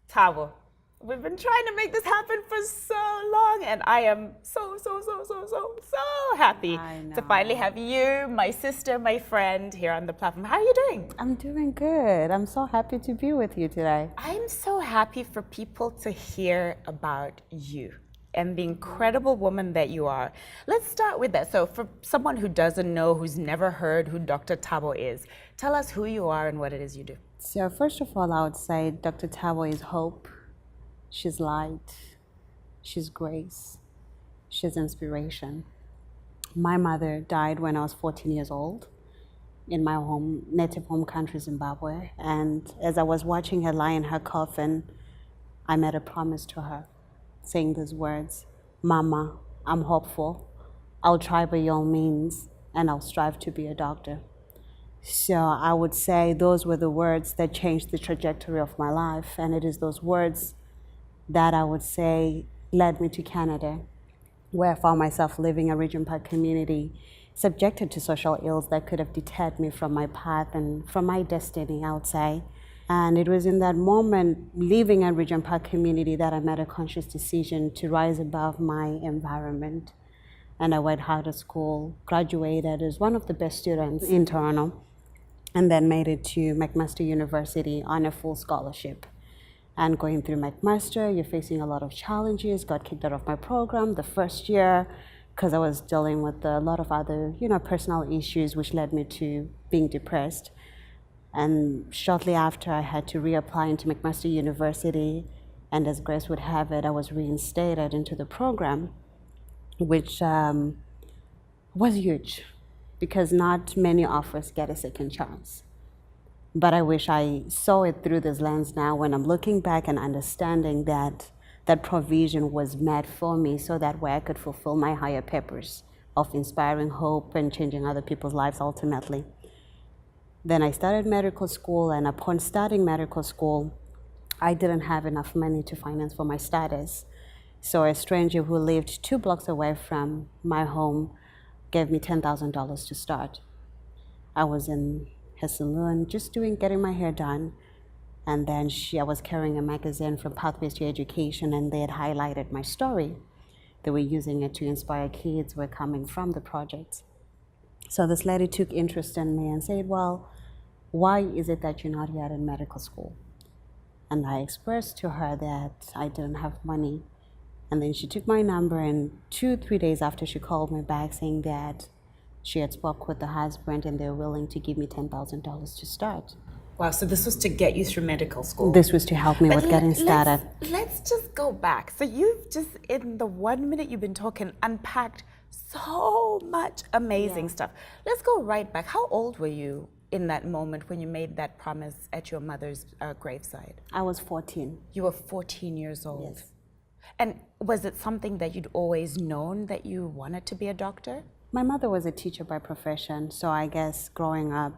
Tabo, we've been trying to make this happen for so long, and I am so happy I know. to finally have you, my sister, my friend here on the platform. How are you doing? I'm doing good. I'm so happy to be with you today. I'm so happy for people to hear about you and the incredible woman that you are. Let's start with that. So for someone who doesn't know, who's never heard who Dr. Tabo is, tell us who you are and what it is you do. So first of all, I would say Dr. Tabo is hope. She's light. She's grace. She's inspiration. My mother died when I was 14 years old in my native home country, Zimbabwe. And as I was watching her lie in her coffin, I made a promise to her, saying these words: Mama, I'm hopeful. I'll try by all means, and I'll strive to be a doctor. So I would say those were the words that changed the trajectory of my life. And it is those words that I would say led me to Canada, where I found myself living in a Regent Park community, subjected to social ills that could have deterred me from my path and from my destiny, I would say. And it was in that moment, living in Regent Park community, that I made a conscious decision to rise above my environment. And I went hard to school, graduated as one of the best students in Toronto, and then made it to McMaster University on a full scholarship. And going through McMaster, you're facing a lot of challenges. Got kicked out of my program the first year because I was dealing with a lot of other, personal issues, which led me to being depressed. And shortly after, I had to reapply into McMaster University, and as grace would have it, I was reinstated into the program, which was huge, because not many of us get a second chance. But I wish I saw it through this lens now, when I'm looking back and understanding that that provision was made for me, so that way I could fulfill my higher purpose of inspiring hope and changing other people's lives ultimately. Then I started medical school, and upon starting medical school, I didn't have enough money to finance for my studies. So a stranger who lived 2 blocks away from my home gave me $10,000 to start. I was in her salon just getting my hair done, and then I was carrying a magazine from Pathways to Education, and they had highlighted my story. They were using it to inspire kids who were coming from the projects. So this lady took interest in me and said, well, why is it that you're not yet in medical school? And I expressed to her that I didn't have money. And then she took my number, and 2-3 days after, she called me back saying that she had spoke with the husband and they were willing to give me $10,000 to start. Wow, so this was to get you through medical school. This was to help me with getting started. Let's just go back. So you've just, in the 1 minute you've been talking, unpacked so much amazing stuff. Let's go right back. How old were you in that moment when you made that promise at your mother's graveside? I was 14. You were 14 years old. Yes. And was it something that you'd always known that you wanted to be a doctor? My mother was a teacher by profession, so I guess growing up,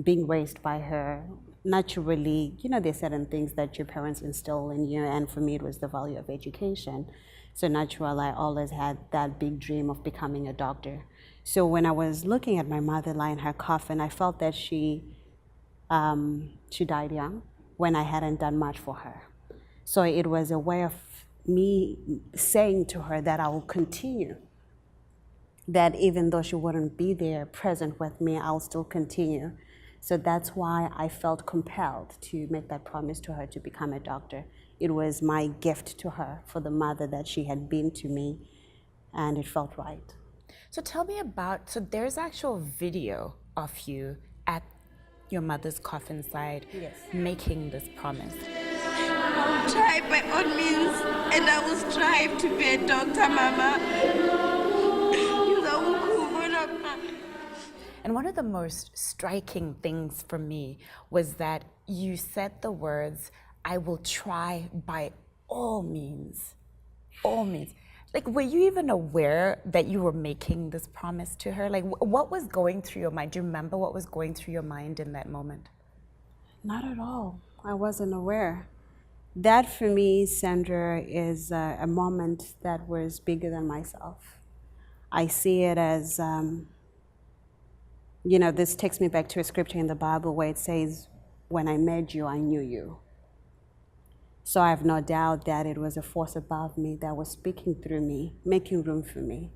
being raised by her, naturally, there's certain things that your parents instill in you, and for me it was the value of education. So naturally, I always had that big dream of becoming a doctor. So when I was looking at my mother lying in her coffin, I felt that she died young, when I hadn't done much for her. So it was a way of me saying to her that I will continue, that even though she wouldn't be there present with me, I'll still continue. So that's why I felt compelled to make that promise to her to become a doctor. It was my gift to her for the mother that she had been to me, and it felt right. So tell me about, so there's actual video of you at your mother's coffin side making this promise. I'll try by all means, and I will strive to be a doctor, Mama. And one of the most striking things for me was that you said the words, I will try by all means, all means. Like, were you even aware that you were making this promise to her? Like, what was going through your mind? Do you remember what was going through your mind in that moment? Not at all. I wasn't aware. That for me, Sandra, is a moment that was bigger than myself. I see it as, this takes me back to a scripture in the Bible where it says, when I made you, I knew you. So I have no doubt that it was a force above me that was speaking through me, making room for me.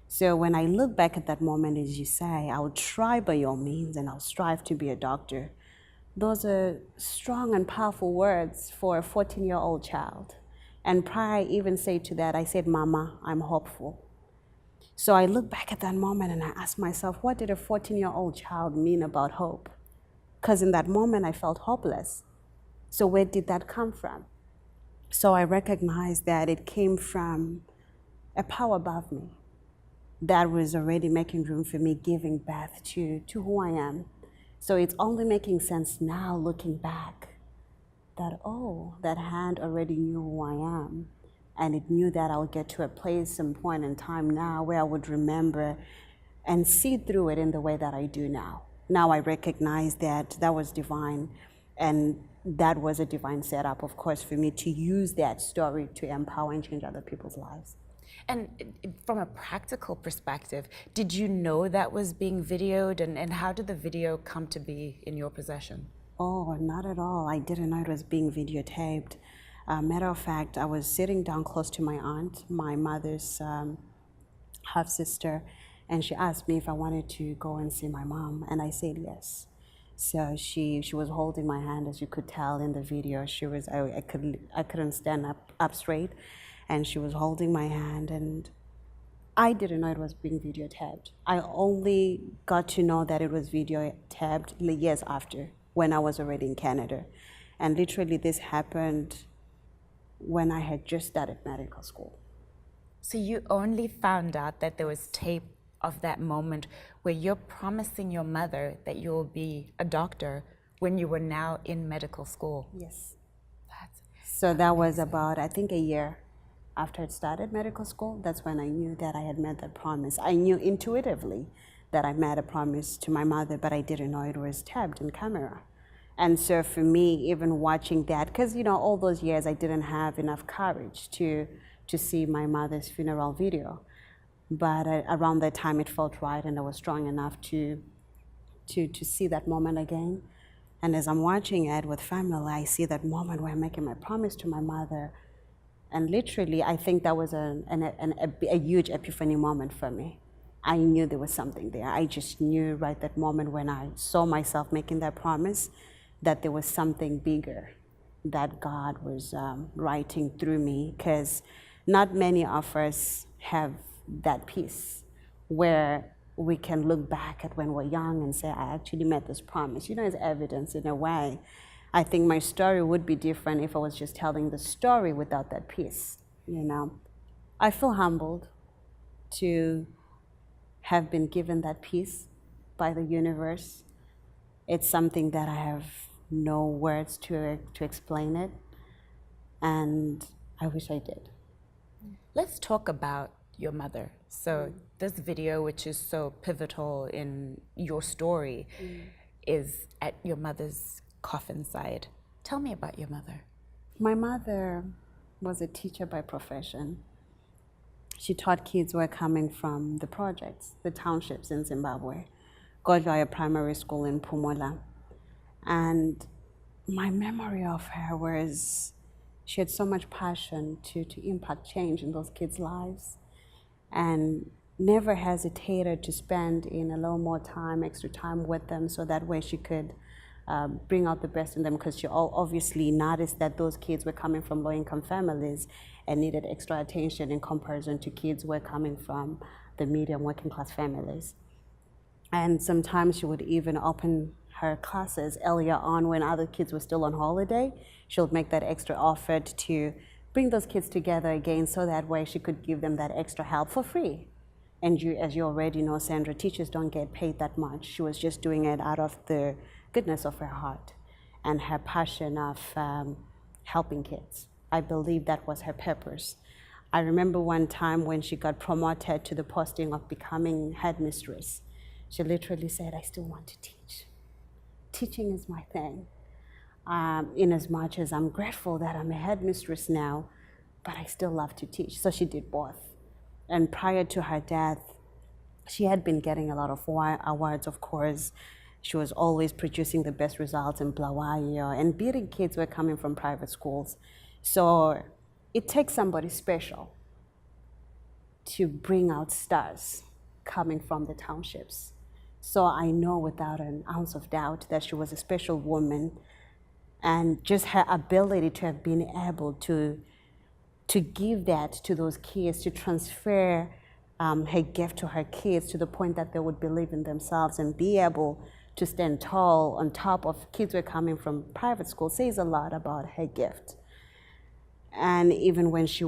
So when I look back at that moment, as you say, I will try by all means and I'll strive to be a doctor. Those are strong and powerful words for a 14-year-old child. And prior I even say to that, I said, Mama, I'm hopeful. So I look back at that moment and I ask myself, what did a 14-year-old child mean about hope? Because in that moment I felt hopeless. So where did that come from? So I recognized that it came from a power above me that was already making room for me, giving birth to who I am. So it's only making sense now looking back that, oh, that hand already knew who I am. And it knew that I would get to a place, some point in time now where I would remember and see through it in the way that I do now. Now I recognize that that was divine, and that was a divine setup, of course, for me to use that story to empower and change other people's lives. And from a practical perspective, did you know that was being videoed, and how did the video come to be in your possession? Oh, not at all. I didn't know it was being videotaped. Matter of fact, I was sitting down close to my aunt, my mother's half-sister, and she asked me if I wanted to go and see my mom, and I said yes. So she was holding my hand, as you could tell in the video. I couldn't stand up straight, and she was holding my hand, and I didn't know it was being videotaped. I only got to know that it was videotaped years after, when I was already in Canada. And literally this happened when I had just started medical school. So you only found out that there was tape of that moment where you're promising your mother that you'll be a doctor when you were now in medical school? Yes. That's So that was about, I think, a year after I started medical school. That's when I knew that I had made that promise. I knew intuitively that I made a promise to my mother, but I didn't know it was tabbed in camera. And so for me, even watching that, because all those years I didn't have enough courage to see my mother's funeral video. But around that time it felt right, and I was strong enough to see that moment again. And as I'm watching it with family, I see that moment where I'm making my promise to my mother. And literally, I think that was a huge epiphany moment for me. I knew there was something there. I just knew right that moment when I saw myself making that promise that there was something bigger that God was writing through me, because not many of us have that piece where we can look back at when we're young and say, I actually made this promise. As evidence in a way. I think my story would be different if I was just telling the story without that piece. I feel humbled to have been given that piece by the universe. It's something that I have no words to explain it, and I wish I did. Let's talk about your mother. So this video, which is so pivotal in your story, is at your mother's coffin side. Tell me about your mother. My mother was a teacher by profession. She taught kids who were coming from the projects, the townships in Zimbabwe, Godlaya Primary School in Pumola. And my memory of her was she had so much passion to impact change in those kids' lives, and never hesitated to spend in a little more time, extra time with them, so that way she could bring out the best in them, because she obviously noticed that those kids were coming from low-income families and needed extra attention in comparison to kids who were coming from the medium working-class families. And sometimes she would even open her classes earlier on when other kids were still on holiday. She would make that extra effort to bring those kids together again, so that way she could give them that extra help for free. And as you already know, Sandra, teachers don't get paid that much. She was just doing it out of the goodness of her heart and her passion of helping kids. I believe that was her purpose. I remember one time when she got promoted to the posting of becoming headmistress, she literally said, I still want to teach. Teaching is my thing. In as much as I'm grateful that I'm a headmistress now, but I still love to teach. So she did both. And prior to her death, she had been getting a lot of awards, of course, She was always producing the best results in Blawayo, and beating kids were coming from private schools. So it takes somebody special to bring out stars coming from the townships. So I know without an ounce of doubt that she was a special woman, and just her ability to have been able to give that to those kids, to transfer her gift to her kids to the point that they would believe in themselves and be able to stand tall on top of kids who are coming from private school, says a lot about her gift. And even when she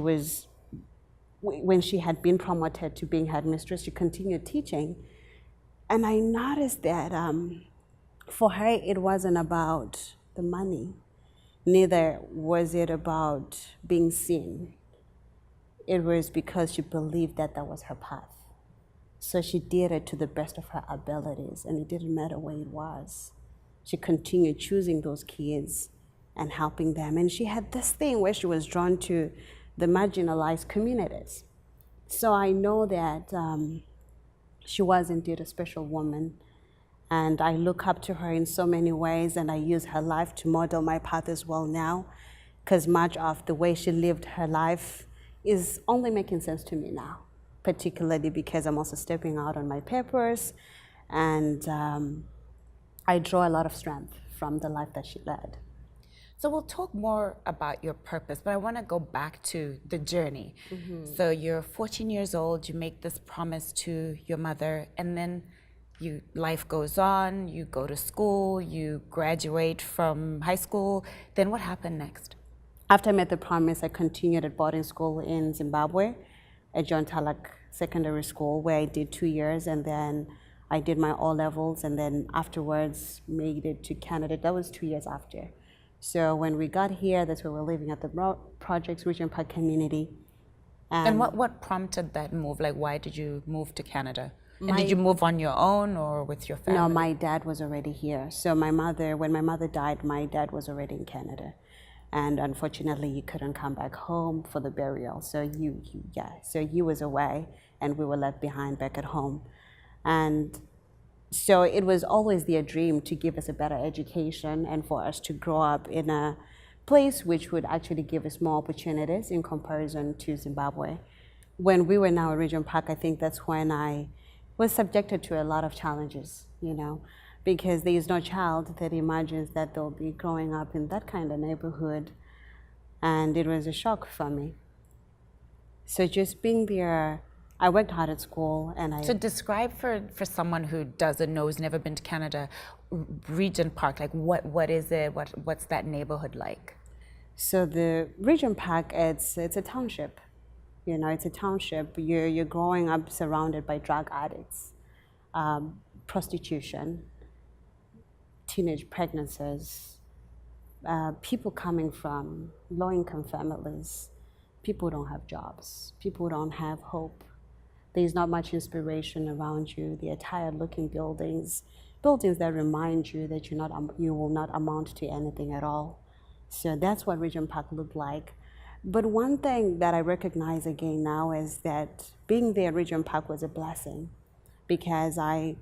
had been promoted to being headmistress, she continued teaching. And I noticed that for her, it wasn't about the money. Neither was it about being seen. It was because she believed that that was her path. So she did it to the best of her abilities, and it didn't matter where it was. She continued choosing those kids and helping them. And she had this thing where she was drawn to the marginalized communities. So I know that she was indeed a special woman. And I look up to her in so many ways, and I use her life to model my path as well now, because much of the way she lived her life is only making sense to me now, particularly because I'm also stepping out on my papers, and I draw a lot of strength from the life that she led. So we'll talk more about your purpose, but I want to go back to the journey. So you're 14 years old, you make this promise to your mother, and then life goes on, you go to school, you graduate from high school. Then what happened next? After I made the promise, I continued at boarding school in Zimbabwe at John Talak Secondary School, where I did 2 years, and then I did my O-levels, and then afterwards made it to Canada. That was 2 years after. So when we got here, that's where we're living at the project's Regent Park community. And what prompted that move? Like, why did you move to Canada? And did you move on your own or with your family? No, my dad was already here. So when my mother died, my dad was already in Canada. And unfortunately, he couldn't come back home for the burial. So he was away, and we were left behind back at home. And so it was always their dream to give us a better education and for us to grow up in a place which would actually give us more opportunities in comparison to Zimbabwe. When we were now at Regent Park, I think that's when I was subjected to a lot of challenges, because there is no child that imagines that they'll be growing up in that kind of neighborhood. And it was a shock for me. So just being there, I worked hard at school, and So describe for someone who doesn't know, who's never been to Canada, Regent Park, like what is it? What's that neighborhood like? So the Regent Park, it's a township. It's a township. You're growing up surrounded by drug addicts, prostitution, teenage pregnancies, people coming from low-income families, people who don't have jobs, people who don't have hope. There's not much inspiration around you. The tired-looking buildings that remind you that you will not amount to anything at all. So that's what Regent Park looked like. But one thing that I recognize again now is that being there at Regent Park was a blessing, because I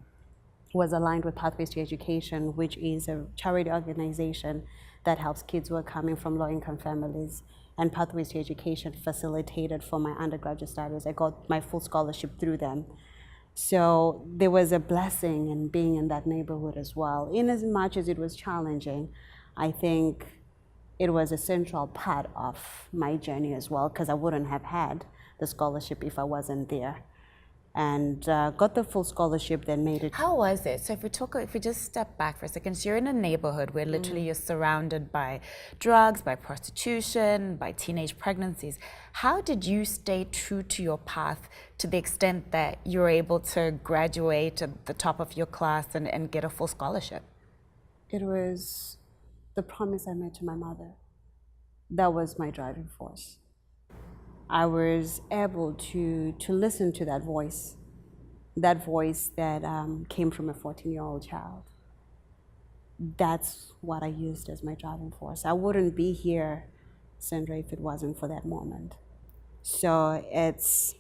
was aligned with Pathways to Education, which is a charity organization that helps kids who are coming from low-income families. And Pathways to Education facilitated for my undergraduate studies. I got my full scholarship through them. So there was a blessing in being in that neighborhood as well. In as much as it was challenging, I think it was a central part of my journey as well, because I wouldn't have had the scholarship if I wasn't there. And got the full scholarship, then made it. How was it? So if we just step back for a second, so you're in a neighborhood where literally you're surrounded by drugs, by prostitution, by teenage pregnancies. How did you stay true to your path to the extent that you're able to graduate at the top of your class and get a full scholarship? It was the promise I made to my mother. That was my driving force. I was able to listen to that voice that came from a 14-year-old child. That's what I used as my driving force. I wouldn't be here, Sandra, if it wasn't for that moment. So it's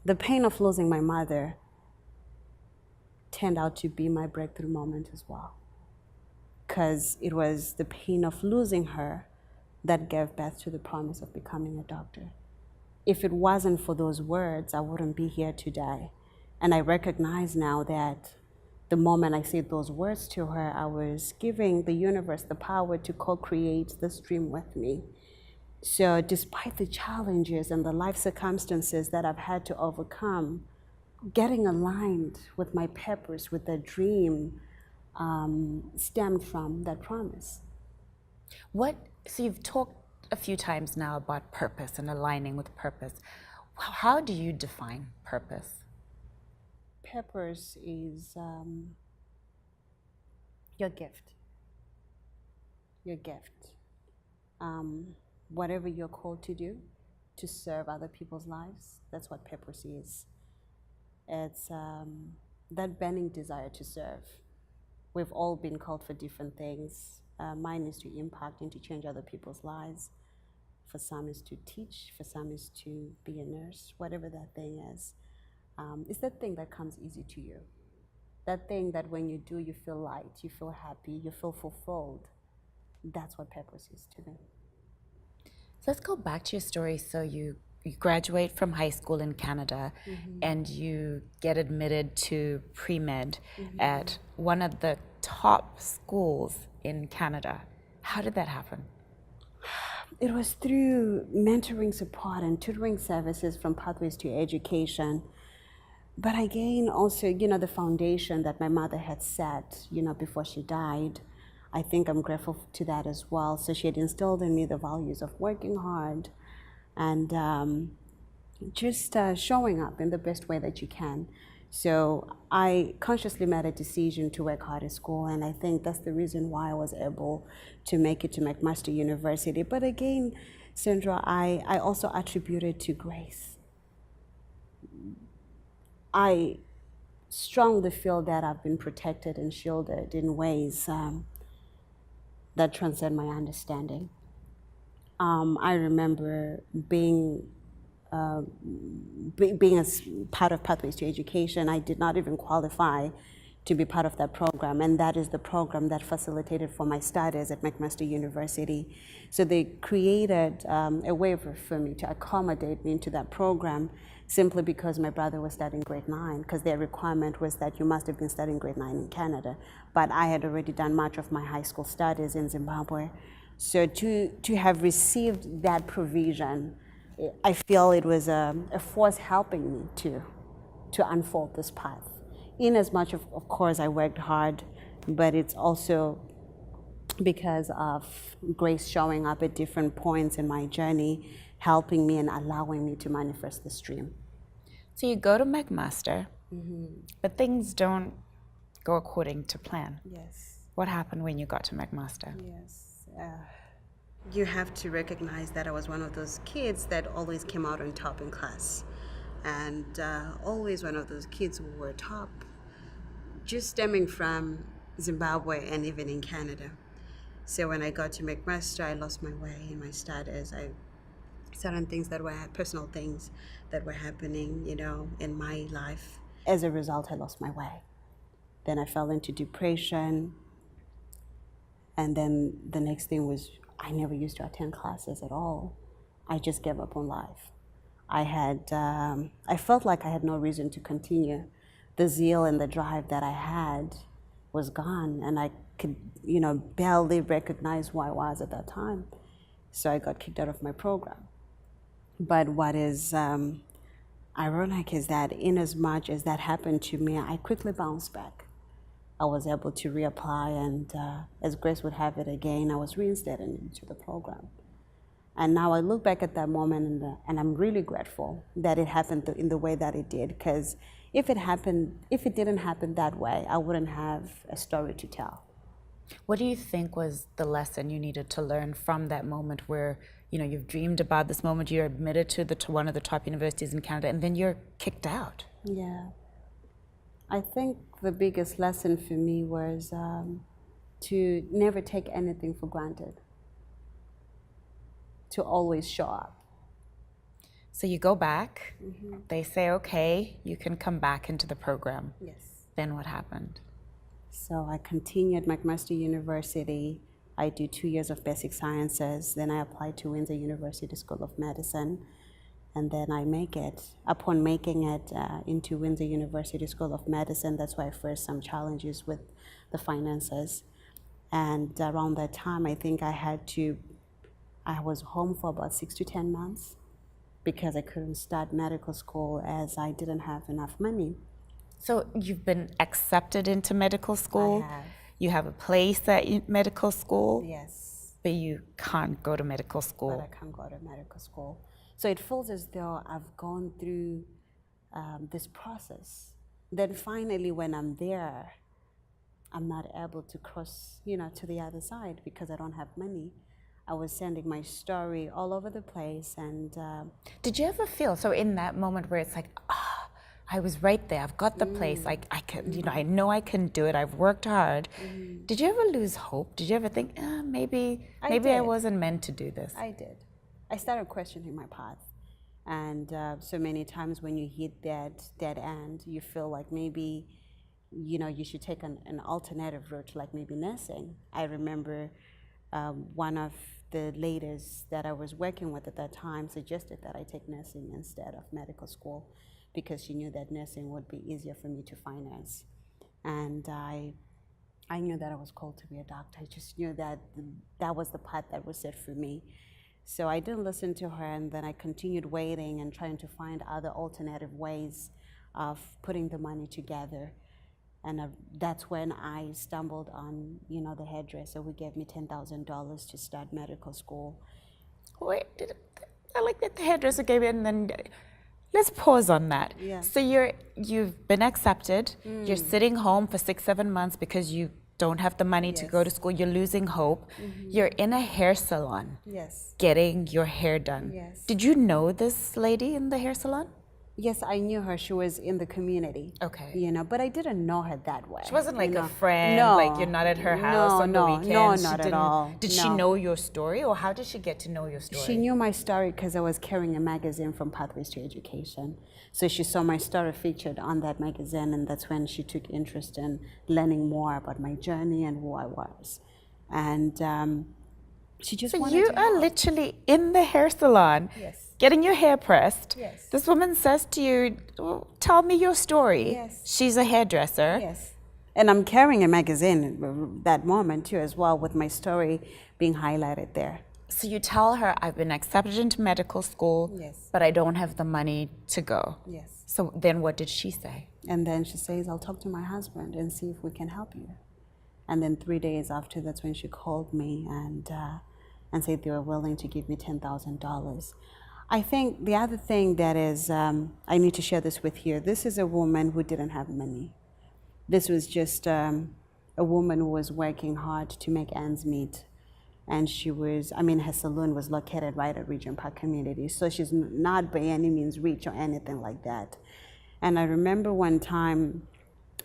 the pain of losing my mother turned out to be my breakthrough moment as well. Because it was the pain of losing her that gave birth to the promise of becoming a doctor. If it wasn't for those words, I wouldn't be here today. And I recognize now that the moment I said those words to her, I was giving the universe the power to co-create this dream with me. So despite the challenges and the life circumstances that I've had to overcome, getting aligned with my purpose, with the dream, stemmed from that promise. So you've talked a few times now about purpose and aligning with purpose. How do you define purpose? Purpose is your gift. Your gift. Whatever you're called to do, to serve other people's lives, that's what purpose is. It's that burning desire to serve. We've all been called for different things. Mine is to impact and to change other people's lives. For some is to teach, for some is to be a nurse, whatever that thing is. It's that thing that comes easy to you. That thing that when you do, you feel light, you feel happy, you feel fulfilled. That's what purpose is to me. So let's go back to your story. So you graduate from high school in Canada, and you get admitted to pre-med at one of the top schools in Canada. How did that happen? It was through mentoring support and tutoring services from Pathways to Education. But again, also, the foundation that my mother had set, before she died, I think I'm grateful to that as well. So she had instilled in me the values of working hard and just showing up in the best way that you can. So I consciously made a decision to work hard at school, and I think that's the reason why I was able to make it to McMaster University. But again, Sandra, I also attribute it to grace. I strongly feel that I've been protected and shielded in ways that transcend my understanding. I remember being as part of Pathways to Education. I did not even qualify to be part of that program, and that is the program that facilitated for my studies at McMaster University. So they created a waiver for me to accommodate me into that program simply because my brother was studying grade 9, because their requirement was that you must have been studying grade 9 in Canada. But I had already done much of my high school studies in Zimbabwe. So to have received that provision, I feel it was a force helping me to unfold this path. In as much of course, I worked hard, but it's also because of grace showing up at different points in my journey, helping me and allowing me to manifest this dream. So you go to McMaster, but things don't go according to plan. Yes. What happened when you got to McMaster? Yes. You have to recognize that I was one of those kids that always came out on top in class, and always one of those kids who were top, just stemming from Zimbabwe and even in Canada. So when I got to McMaster, I lost my way in my studies. Certain things that were personal things that were happening, in my life. As a result, I lost my way. Then I fell into depression. And then the next thing was I never used to attend classes at all. I just gave up on life. I felt like I had no reason to continue. The zeal and the drive that I had was gone, and I could, barely recognize who I was at that time. So I got kicked out of my program. But what is ironic is that in as much as that happened to me, I quickly bounced back. I was able to reapply, and as grace would have it again, I was reinstated into the program. And now I look back at that moment, and I'm really grateful that it happened in the way that it did, because if it didn't happen that way, I wouldn't have a story to tell. What do you think was the lesson you needed to learn from that moment where, you've dreamed about this moment, you're admitted to one of the top universities in Canada, and then you're kicked out? Yeah. I think the biggest lesson for me was to never take anything for granted, to always show up. So you go back, they say, okay, you can come back into the program. Yes. Then what happened? So I continued McMaster University. I do 2 years of basic sciences. Then I applied to Windsor University School of Medicine. And then I make it. Upon making it into Windsor University School of Medicine, that's why I faced some challenges with the finances. And around that time, I think I was home for about 6 to 10 months because I couldn't start medical school as I didn't have enough money. So you've been accepted into medical school? I have. You have a place at medical school? Yes. But you can't go to medical school. But I can't go to medical school. So it feels as though I've gone through this process. Then finally, when I'm there, I'm not able to cross, to the other side because I don't have money. I was sending my story all over the place, and Did you ever feel, so in that moment where it's like, I was right there, I've got the place, I can, I know I can do it, I've worked hard. Did you ever lose hope? Did you ever think, maybe I did. wasn't meant to do this? I did. I started questioning my path. And so many times when you hit that dead end, you feel like maybe, you should take an alternative route, like maybe nursing. I remember one of the ladies that I was working with at that time suggested that I take nursing instead of medical school because she knew that nursing would be easier for me to finance. And I knew that I was called to be a doctor. I just knew that that was the path that was set for me. So I didn't listen to her, and then I continued waiting and trying to find other alternative ways of putting the money together. And that's when I stumbled on, the hairdresser who gave me $10,000 to start medical school. Wait, I like that the hairdresser gave it, and then let's pause on that. Yeah. So you've been accepted, you're sitting home for 6-7 months because you don't have the money to go to school, you're losing hope. You're in a hair salon. Yes. Getting your hair done. Yes. Did you know this lady in the hair salon? Yes, I knew her. She was in the community. Okay. But I didn't know her that way. She wasn't like a friend, No. like you're not at her house on the weekends. No, She not at didn't- all. Did she No. know your story, or how did she get to know your story? She knew my story because I was carrying a magazine from Pathways to Education. So she saw my story featured on that magazine, and that's when she took interest in learning more about my journey and who I was. And she just So wanted you to are help. literally in the hair salon, Yes. getting your hair pressed. Yes. This woman says to you, "Well, tell me your story." Yes. She's a hairdresser. Yes. And I'm carrying a magazine that moment too as well, with my story being highlighted there. So you tell her, I've been accepted into medical school, Yes. but I don't have the money to go. Yes. So then what did she say? And then she says, I'll talk to my husband and see if we can help you. And then 3 days after, that's when she called me and said they were willing to give me $10,000. I think the other thing that is, I need to share this with you. This is a woman who didn't have money. This was just a woman who was working hard to make ends meet. And her salon was located right at Regent Park community. So she's not by any means rich or anything like that. And I remember one time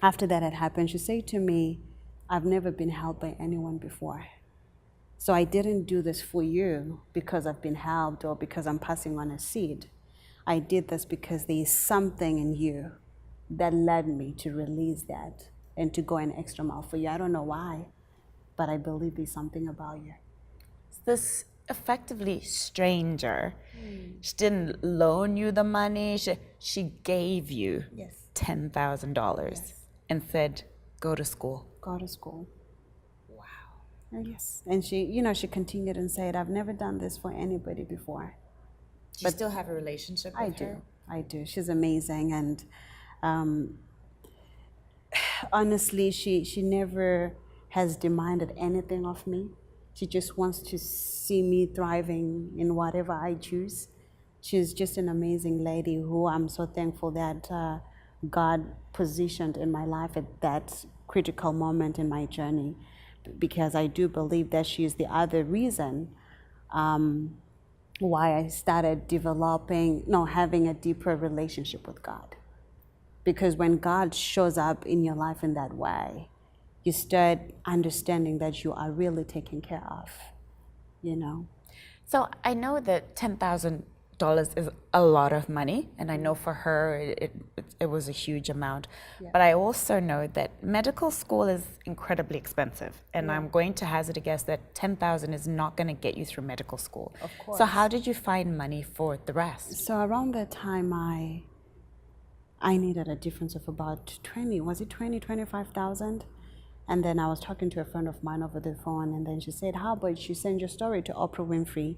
after that had happened, she said to me, I've never been helped by anyone before. So I didn't do this for you because I've been helped or because I'm passing on a seed. I did this because there is something in you that led me to release that and to go an extra mile for you. I don't know why, but I believe there's something about you. This effectively stranger, she didn't loan you the money, she gave you Yes. $10,000 and said, go to school. Go to school. Wow. Yes. And she continued and said, I've never done this for anybody before. Do you still have a relationship with her? I do. She's amazing. And honestly, she never has demanded anything of me. She just wants to see me thriving in whatever I choose. She's just an amazing lady who I'm so thankful that God positioned in my life at that critical moment in my journey, because I do believe that she is the other reason why I started having a deeper relationship with God. Because when God shows up in your life in that way, you start understanding that you are really taken care of, So I know that $10,000 is a lot of money, and I know for her it was a huge amount. But I also know that medical school is incredibly expensive, and I'm going to hazard a guess that 10,000 is not going to get you through medical school. Of course. So how did you find money for the rest? So around that time, I needed a difference of about 25,000. And then I was talking to a friend of mine over the phone, and then she said, how about you send your story to Oprah Winfrey?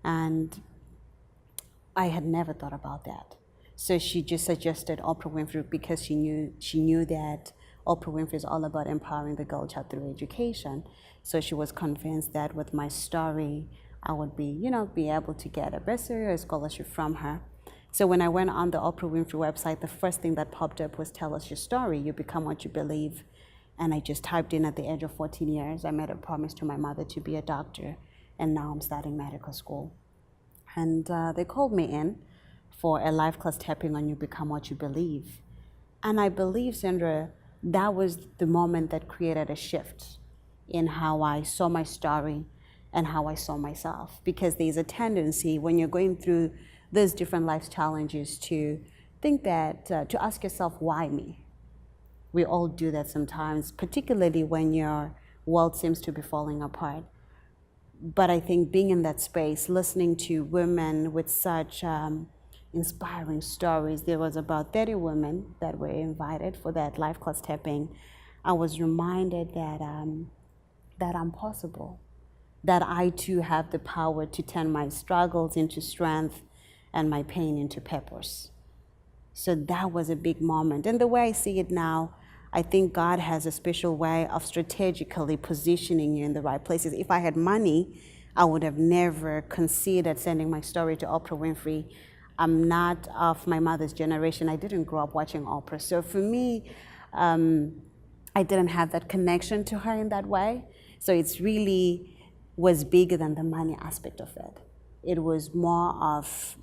And I had never thought about that. So she just suggested Oprah Winfrey because she knew that Oprah Winfrey is all about empowering the girl child through education. So she was convinced that with my story, I would be able to get a bursary or a scholarship from her. So when I went on the Oprah Winfrey website, the first thing that popped up was tell us your story, you become what you believe. And I just typed in at the age of 14 years, I made a promise to my mother to be a doctor, and now I'm starting medical school. And they called me in for a live class tapping on You Become What You Believe. And I believe, Sandra, that was the moment that created a shift in how I saw my story and how I saw myself. Because there's a tendency when you're going through those different life challenges to think that, to ask yourself, why me? We all do that sometimes, particularly when your world seems to be falling apart. But I think being in that space, listening to women with such inspiring stories, there was about 30 women that were invited for that live class tapping. I was reminded that I'm possible, that I too have the power to turn my struggles into strength and my pain into purpose. So that was a big moment. And the way I see it now, I think God has a special way of strategically positioning you in the right places. If I had money, I would have never considered sending my story to Oprah Winfrey. I'm not of my mother's generation. I didn't grow up watching Oprah. So for me, I didn't have that connection to her in that way. So it's really was bigger than the money aspect of it. It was more of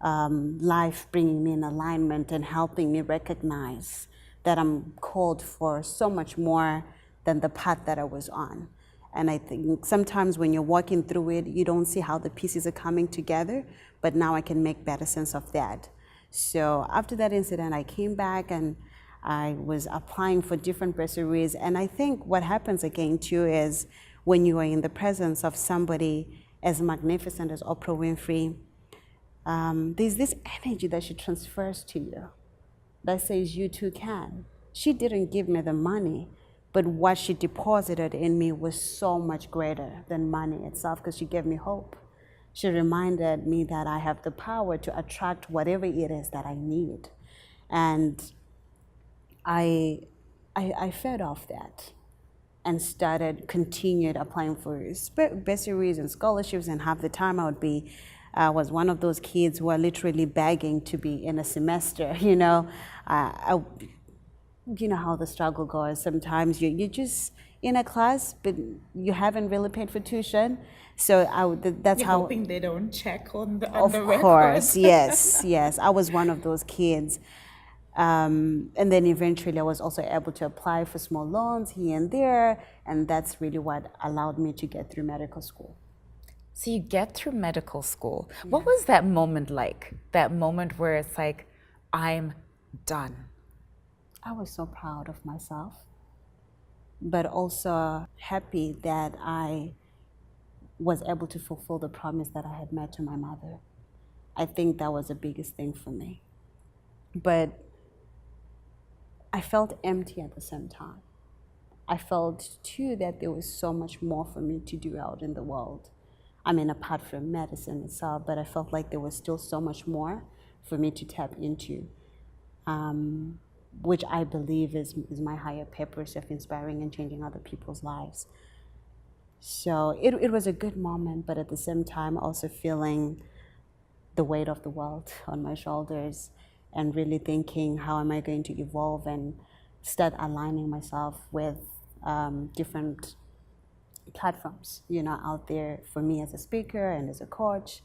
life bringing me in alignment and helping me recognize that I'm called for so much more than the path that I was on. And I think sometimes when you're walking through it, you don't see how the pieces are coming together, but now I can make better sense of that. So after that incident, I came back and I was applying for different bursaries. And I think what happens again too is when you are in the presence of somebody as magnificent as Oprah Winfrey, there's this energy that she transfers to you that says you too can. She didn't give me the money, but what she deposited in me was so much greater than money itself because she gave me hope. She reminded me that I have the power to attract whatever it is that I need. And I fed off that and continued applying for bursaries and scholarships, and half the time I was one of those kids who are literally begging to be in a semester, you know. You know how the struggle goes. Sometimes you're just in a class, but you haven't really paid for tuition. So that's You're how. hoping they don't check on the Of course, yes. I was one of those kids. And then eventually I was also able to apply for small loans here and there, and that's really what allowed me to get through medical school. So you get through medical school. Yeah. What was that moment like? That moment where it's like, I'm done. I was so proud of myself, but also happy that I was able to fulfill the promise that I had made to my mother. I think that was the biggest thing for me. But I felt empty at the same time. I felt too that there was so much more for me to do out in the world. I mean, apart from medicine itself, but I felt like there was still so much more for me to tap into, which I believe is my higher purpose of inspiring and changing other people's lives. So it was a good moment, but at the same time also feeling the weight of the world on my shoulders and really thinking, how am I going to evolve and start aligning myself with different platforms, you know, out there for me as a speaker and as a coach.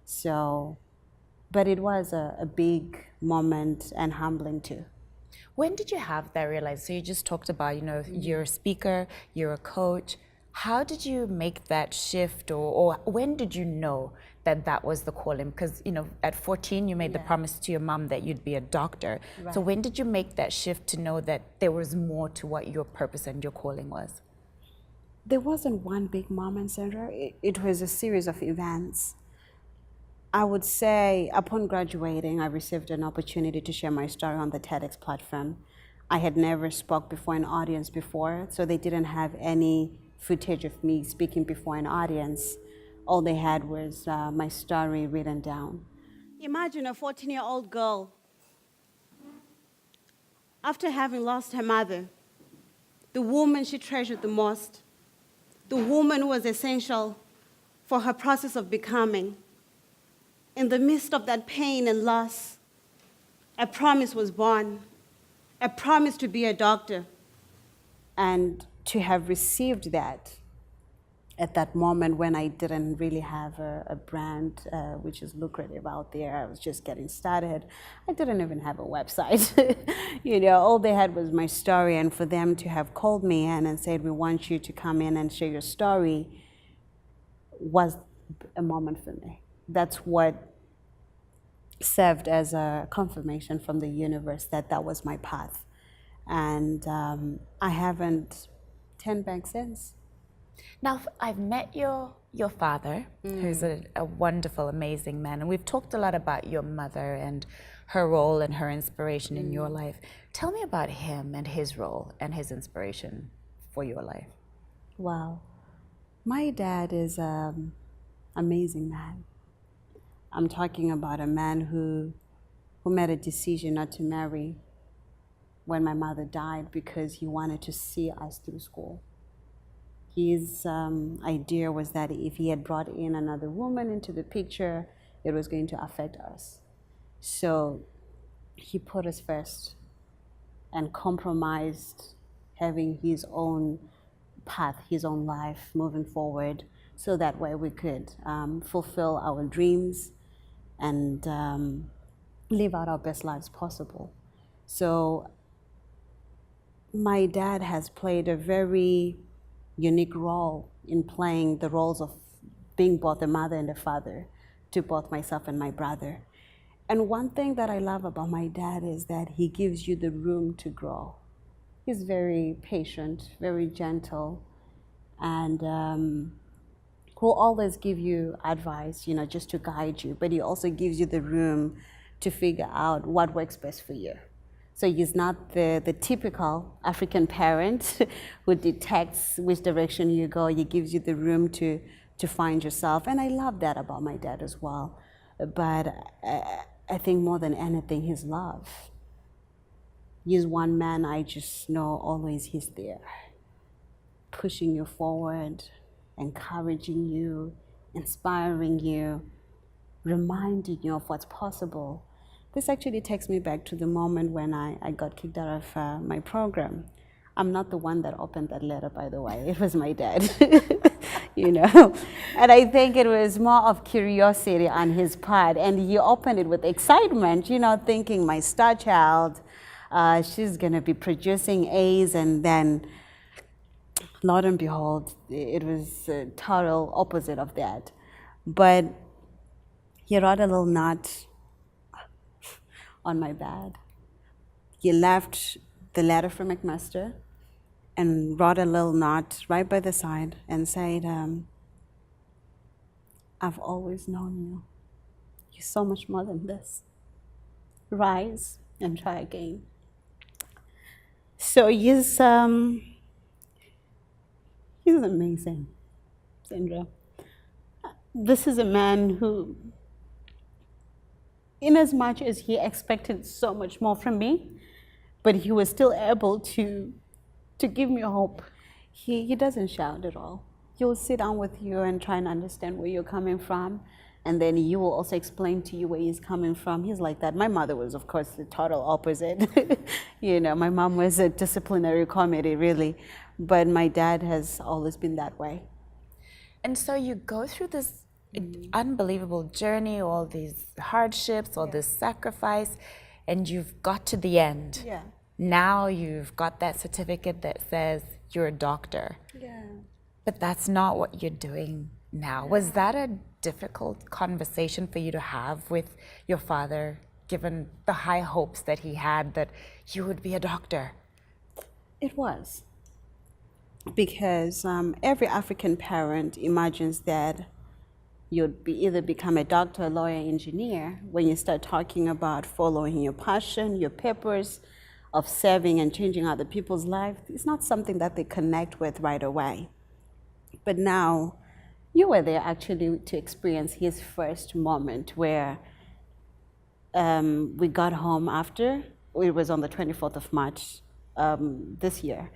So, but it was a big moment and humbling too. When did you have that realize? So you just talked about, you know, you're a speaker, you're a coach. How did you make that shift, or when did you know that that was the calling? Because, you know, at 14, you made the promise to your mom that you'd be a doctor. Right. So when did you make that shift to know that there was more to what your purpose and your calling was? There wasn't one big moment, Sandra. It was a series of events. I would say upon graduating, I received an opportunity to share my story on the TEDx platform. I had never spoke before an audience before, so they didn't have any footage of me speaking before an audience. All they had was my story written down. Imagine a 14-year-old girl, after having lost her mother, the woman she treasured the most, the woman who was essential for her process of becoming. In the midst of that pain and loss, a promise was born, a promise to be a doctor. And to have received that at that moment when I didn't really have a brand which is lucrative out there, I was just getting started. I didn't even have a website. You know, all they had was my story, and for them to have called me in and said, we want you to come in and share your story, was a moment for me. That's what served as a confirmation from the universe that that was my path. And I haven't turned back since. Now, I've met your father, who's a wonderful, amazing man, and we've talked a lot about your mother and her role and her inspiration in your life. Tell me about him and his role and his inspiration for your life. Wow. My dad is an amazing man. I'm talking about a man who made a decision not to marry when my mother died because he wanted to see us through school. His idea was that if he had brought in another woman into the picture, it was going to affect us. So he put us first and compromised having his own path, his own life moving forward, so that way we could fulfill our dreams and live out our best lives possible. So my dad has played a very unique role in playing the roles of being both a mother and a father to both myself and my brother. And one thing that I love about my dad is that he gives you the room to grow. He's very patient, very gentle, and will always give you advice, you know, just to guide you, but he also gives you the room to figure out what works best for you. So he's not the typical African parent who detects which direction you go. He gives you the room to find yourself. And I love that about my dad as well. But I think more than anything, his love. He's one man I just know always he's there, pushing you forward, encouraging you, inspiring you, reminding you of what's possible. This actually takes me back to the moment when I got kicked out of my program. I'm not the one that opened that letter, by the way. It was my dad, you know. And I think it was more of curiosity on his part. And he opened it with excitement, you know, thinking my star child, she's going to be producing A's. And then, Lord and behold, it was a total opposite of that. But he wrote a little note on my bed. He left the letter from McMaster and wrote a little note right by the side and said, I've always known you. You're so much more than this. Rise and try again. So he's amazing, Sandra. This is a man who, in as much as he expected so much more from me, but he was still able to give me hope. He doesn't shout at all. He'll sit down with you and try and understand where you're coming from, and then he will also explain to you where he's coming from. He's like that. My mother was, of course, the total opposite. You know, my mom was a disciplinary committee, really, but my dad has always been that way. And so you go through this unbelievable journey, all these hardships, all this sacrifice, and you've got to the end. Yeah. Now you've got that certificate that says you're a doctor. Yeah. But that's not what you're doing now. Was that a difficult conversation for you to have with your father, given the high hopes that he had that you would be a doctor? It was. Because every African parent imagines that you'd either become a doctor, lawyer, engineer when you start talking about following your passion, your purpose of serving and changing other people's lives. It's not something that they connect with right away. But now, you were there actually to experience his first moment where we got home after. It was on the 24th of March this year.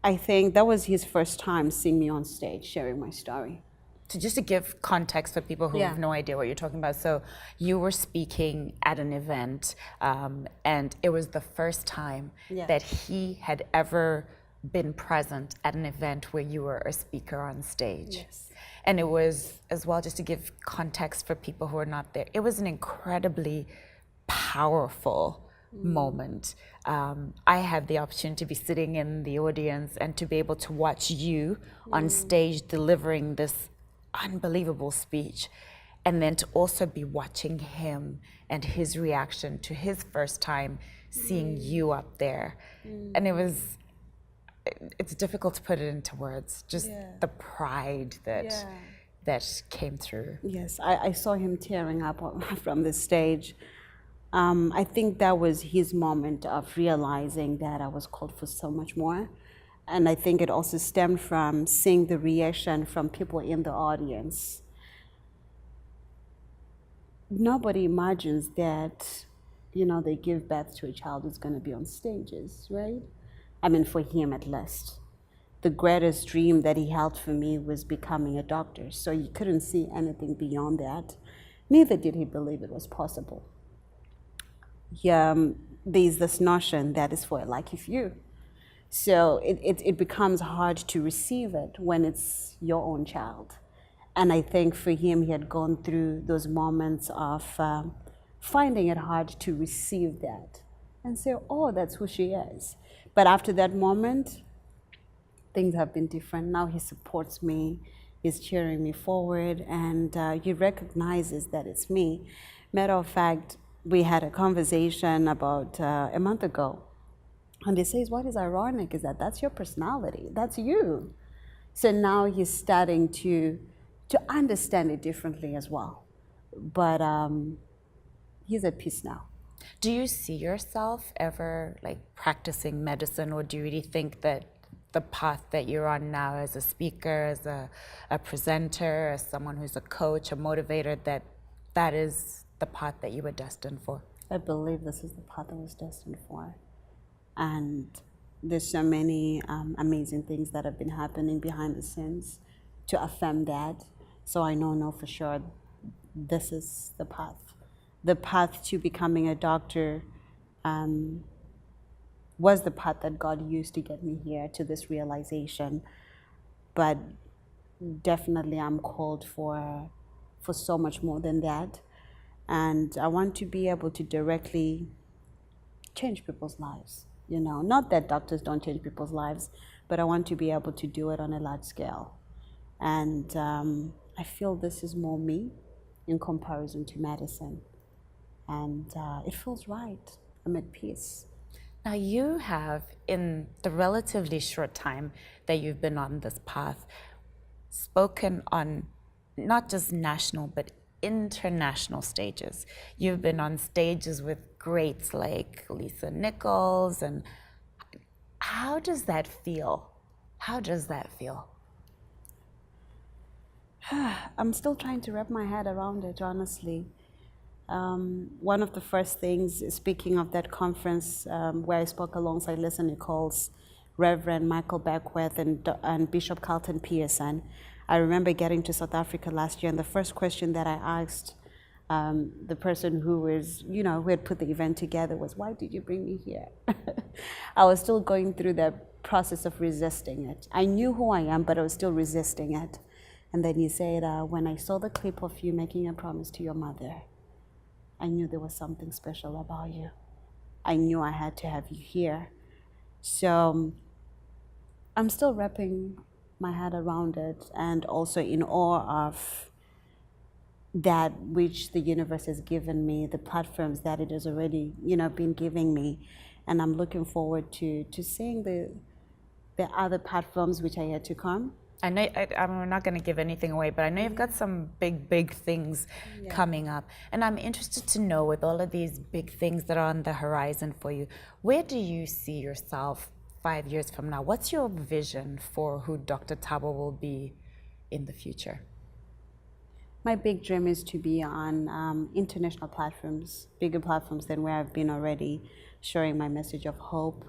I think that was his first time seeing me on stage, sharing my story. So just to give context for people who have no idea what you're talking about, so you were speaking at an event, and it was the first time that he had ever been present at an event where you were a speaker on stage. Yes. And it was, as well, just to give context for people who are not there, it was an incredibly powerful moment. I had the opportunity to be sitting in the audience and to be able to watch you on stage delivering this unbelievable speech, and then to also be watching him and his reaction to his first time seeing you up there. And it's difficult to put it into words, just the pride that came through. Yes, I saw him tearing up from the stage. I think that was his moment of realizing that I was called for so much more. And I think it also stemmed from seeing the reaction from people in the audience. Nobody imagines that, they give birth to a child who's going to be on stages, right? I mean, for him at least. The greatest dream that he held for me was becoming a doctor. So he couldn't see anything beyond that. Neither did he believe it was possible. There's this notion that is for a lucky few. So it becomes hard to receive it when it's your own child. And I think for him, he had gone through those moments of finding it hard to receive that and say, oh, that's who she is. But after that moment, things have been different. Now he supports me, he's cheering me forward, and he recognizes that it's me. Matter of fact, we had a conversation about a month ago. And he says, what is ironic is that that's your personality. That's you. So now he's starting to understand it differently as well. But he's at peace now. Do you see yourself ever practicing medicine, or do you really think that the path that you're on now as a speaker, as a presenter, as someone who's a coach, a motivator, that is the path that you were destined for? I believe this is the path I was destined for. And there's so many amazing things that have been happening behind the scenes to affirm that. So I know for sure this is the path. The path to becoming a doctor was the path that God used to get me here to this realization. But definitely I'm called for so much more than that. And I want to be able to directly change people's lives. Not that doctors don't change people's lives, but I want to be able to do it on a large scale. And I feel this is more me in comparison to medicine. And it feels right. I'm at peace. Now you have, in the relatively short time that you've been on this path, spoken on not just national, but international stages. You've been on stages with greats like Lisa Nichols, and how does that feel? How does that feel? I'm still trying to wrap my head around it, honestly. One of the first things, speaking of that conference where I spoke alongside Lisa Nichols, Reverend Michael Beckwith, and Bishop Carlton Pearson, I remember getting to South Africa last year, and the first question that I asked the person who had put the event together was, why did you bring me here? I was still going through the process of resisting it. I knew who I am, but I was still resisting it. And then he said, when I saw the clip of you making a promise to your mother, I knew there was something special about you. I knew I had to have you here. So I'm still wrapping my head around it, and also in awe of that which the universe has given me, the platforms that it has already, been giving me. And I'm looking forward to seeing the other platforms which are yet to come. I know I'm not going to give anything away, but I know you've got some big things coming up. And I'm interested to know, with all of these big things that are on the horizon for you, where do you see yourself 5 years from now? What's your vision for who Dr. Thabo will be in the future? My big dream is to be on international platforms, bigger platforms than where I've been already, sharing my message of hope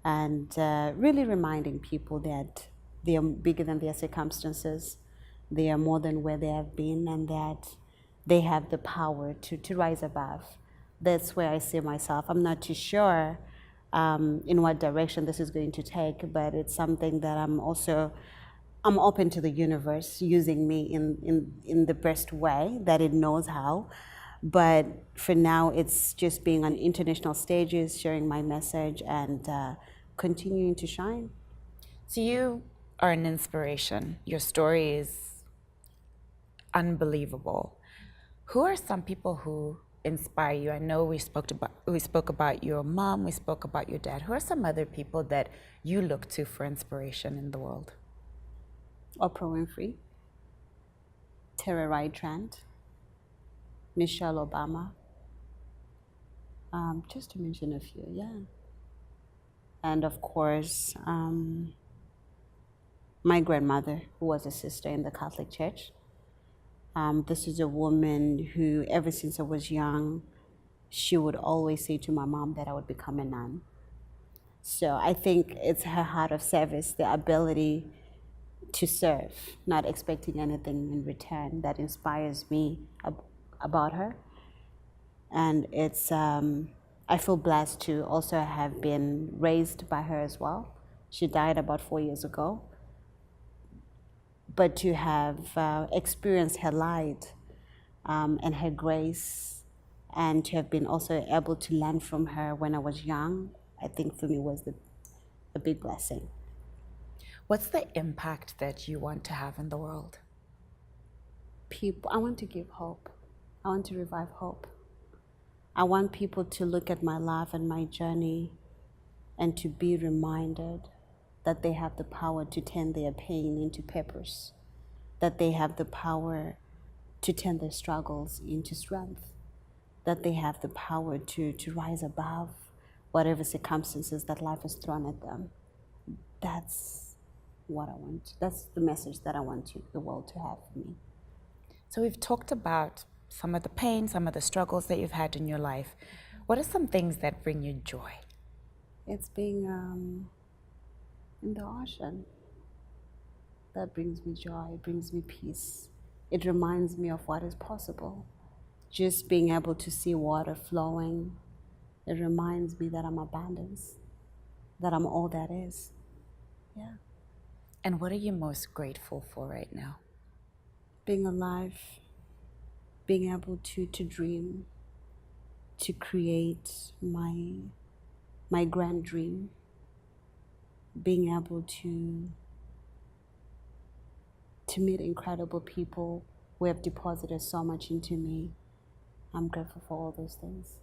and really reminding people that they are bigger than their circumstances. They are more than where they have been, and that they have the power to rise above. That's where I see myself. I'm not too sure in what direction this is going to take, but it's something that I'm open to the universe using me in the best way that it knows how. But for now, it's just being on international stages, sharing my message, and continuing to shine. So you are an inspiration. Your story is unbelievable. Who are some people who inspire you? I know we spoke about your mom, we spoke about your dad. Who are some other people that you look to for inspiration in the world? Oprah Winfrey, Tara Trent, Michelle Obama, just to mention a few, yeah. And of course, my grandmother, who was a sister in the Catholic Church. This is a woman who, ever since I was young, she would always say to my mom that I would become a nun. So I think it's her heart of service, the ability to serve, not expecting anything in return, that inspires me about her. And it's, I feel blessed to also have been raised by her as well. She died about 4 years ago. But to have experienced her light and her grace, and to have been also able to learn from her when I was young, I think for me was a big blessing. What's the impact that you want to have in the world? I want to give hope. I want to revive hope. I want people to look at my life and my journey and to be reminded that they have the power to turn their pain into purpose, that they have the power to turn their struggles into strength, that they have the power to rise above whatever circumstances that life has thrown at them. That's what I want. That's the message that I want the world to have for me. So we've talked about some of the pain, some of the struggles that you've had in your life. What are some things that bring you joy? It's being in the ocean. That brings me joy, it brings me peace. It reminds me of what is possible. Just being able to see water flowing, it reminds me that I'm abundance, that I'm all that is. Yeah. And what are you most grateful for right now? Being alive, being able to dream, to create my grand dream, being able to meet incredible people who have deposited so much into me. I'm grateful for all those things.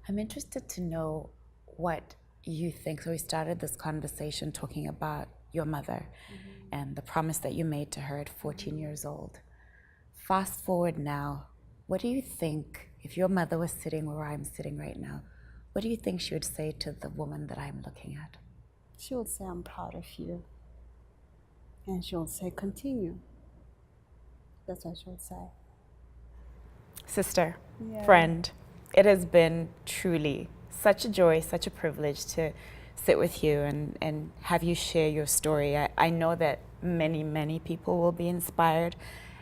I'm interested to know what you think. So we started this conversation talking about your mother and the promise that you made to her at 14 years old. Fast forward now, what do you think, if your mother was sitting where I'm sitting right now, what do you think she would say to the woman that I'm looking at? She would say, I'm proud of you. And she would say, continue. That's what she would say. Sister, friend, it has been truly such a joy, such a privilege to sit with you and have you share your story. I know that many people will be inspired,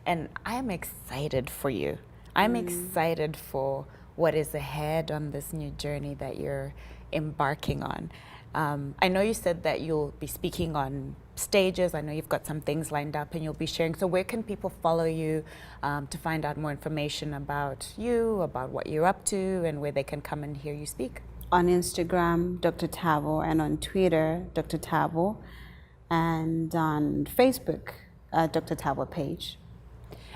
and I'm excited for you. I'm excited for what is ahead on this new journey that you're embarking on. I know you said that you'll be speaking on stages. I know you've got some things lined up and you'll be sharing. So where can people follow you to find out more information about you, about what you're up to, and where they can come and hear you speak? On Instagram, Dr. Tabo, and on Twitter, Dr. Tabo, and on Facebook, Dr. Tabo page.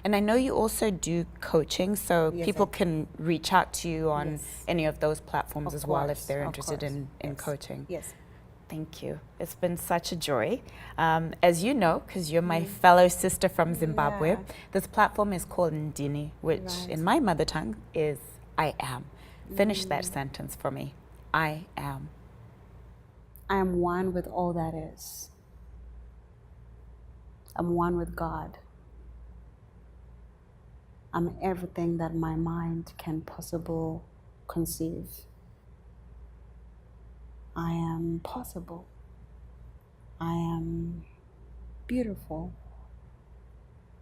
And I know you also do coaching, so Yes, people I do. can reach out to you on Yes. any of those platforms Of as well if course, they're of interested course. in Yes. coaching. Yes. Thank you. It's been such a joy. As you know, because you're my fellow sister from Zimbabwe, Yeah. this platform is called Ndini, which Right. in my mother tongue is I am. Finish that sentence for me. I am. I am one with all that is. I'm one with God. I'm everything that my mind can possibly conceive. I am possible. I am beautiful.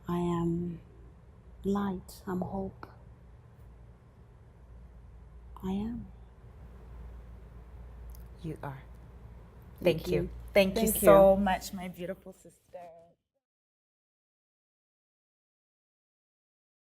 I am light. I'm hope. I am. You are. Thank you. you. Thank you Thank so much, my beautiful sister.